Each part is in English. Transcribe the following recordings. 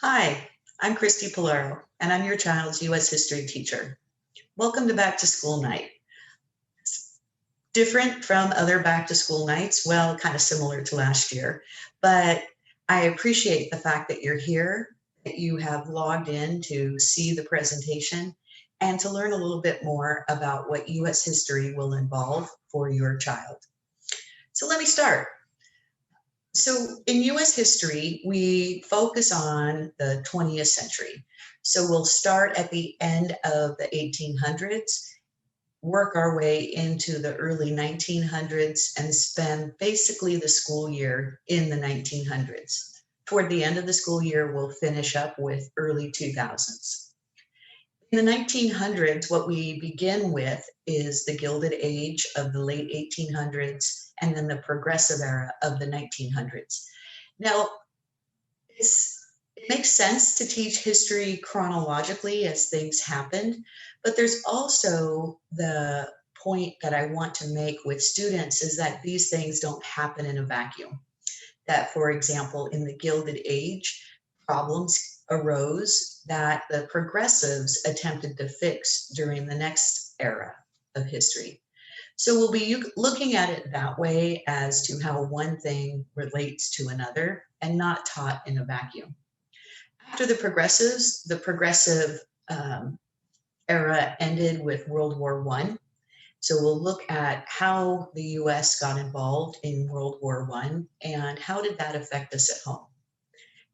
Hi, I'm Christy Pollero, and I'm your child's U.S. history teacher. Welcome to Back to School Night. It's different from other back to school nights, well, kind of similar to last year, but I appreciate the fact that you're here, that you have logged in to see the presentation, and to learn a little bit more about what U.S. history will involve for your child. So let me start. So in US history, we focus on the 20th century. So we'll start at the end of the 1800s, work our way into the early 1900s, and spend basically the school year in the 1900s. Toward the end of the school year, we'll finish up with early 2000s. In the 1900s, what we begin with is the Gilded Age of the late 1800s and then the Progressive Era of the 1900s. Now, it makes sense to teach history chronologically as things happened, but there's also the point that I want to make with students is that these things don't happen in a vacuum. That, for example, in the Gilded Age, problems arose that the progressives attempted to fix during the next era of history. So we'll be looking at it that way as to how one thing relates to another and not taught in a vacuum. After the progressives, the progressive era ended with World War I. So we'll look at how the US got involved in World War I and how did that affect us at home.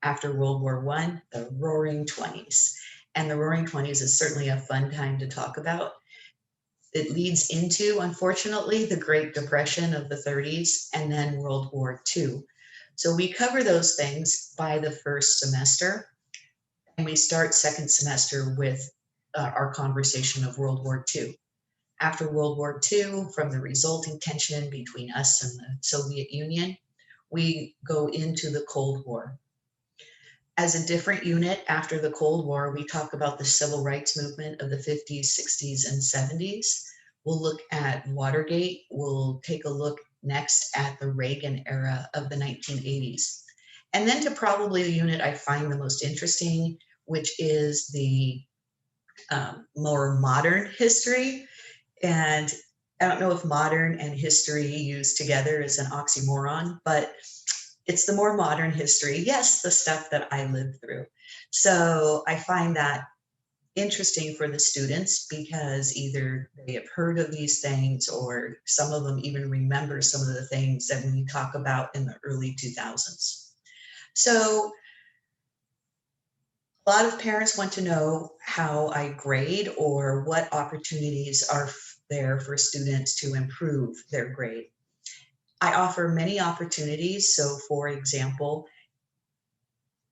After World War I, the Roaring Twenties. And the Roaring Twenties is certainly a fun time to talk about. It leads into, unfortunately, the Great Depression of the 30s and then World War II. So we cover those things by the first semester, and we start second semester with our conversation of World War II. After World War II, from the resulting tension between us and the Soviet Union, we go into the Cold War. As a different unit after the Cold War, we talk about the civil rights movement of the 50s, 60s, and 70s. We'll look at Watergate. We'll take a look next at the Reagan era of the 1980s. And then to probably the unit I find the most interesting, which is the more modern history. And I don't know if modern and history used together is an oxymoron, but it's the more modern history. Yes, the stuff that I lived through. So I find that interesting for the students because either they have heard of these things or some of them even remember some of the things that we talk about in the early 2000s. So a lot of parents want to know how I grade or what opportunities are there for students to improve their grade. I offer many opportunities. So for example,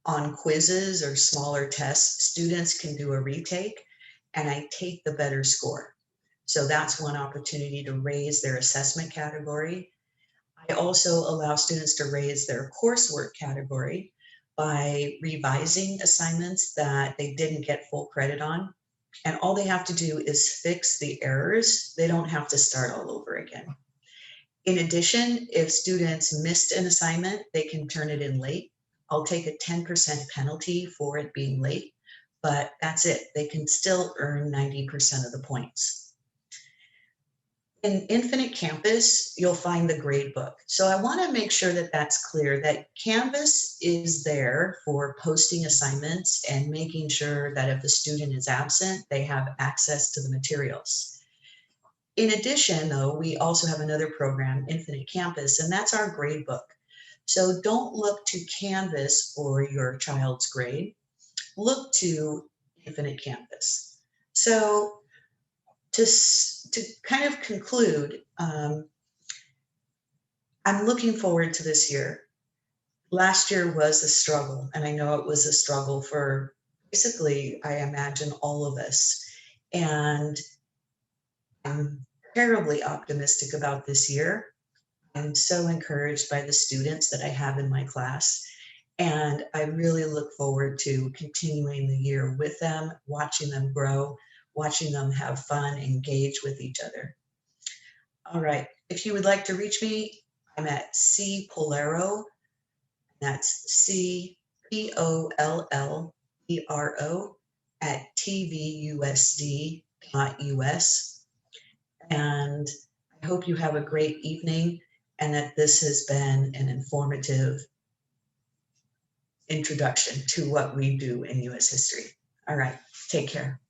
on quizzes or smaller tests, students can do a retake and I take the better score. So that's one opportunity to raise their assessment category. I also allow students to raise their coursework category by revising assignments that they didn't get full credit on. And all they have to do is fix the errors. They don't have to start all over again. In addition, if students missed an assignment, they can turn it in late. I'll take a 10% penalty for it being late, but that's it. They can still earn 90% of the points. In Infinite Campus, you'll find the grade book. So I want to make sure that that's clear that Canvas is there for posting assignments and making sure that if the student is absent, they have access to the materials. In addition, though, we also have another program, Infinite Campus, and that's our grade book. So don't look to Canvas for your child's grade. Look to Infinite Campus. So to kind of conclude, I'm looking forward to this year. Last year was a struggle, and I know it was a struggle for basically, I imagine, all of us. And I'm terribly optimistic about this year. I'm so encouraged by the students that I have in my class. And I really look forward to continuing the year with them, watching them grow, watching them have fun, engage with each other. All right, if you would like to reach me, I'm at C Pollero. That's C POLLERO@tvusd.us. And I hope you have a great evening and that this has been an informative introduction to what we do in U.S. history. All right, take care.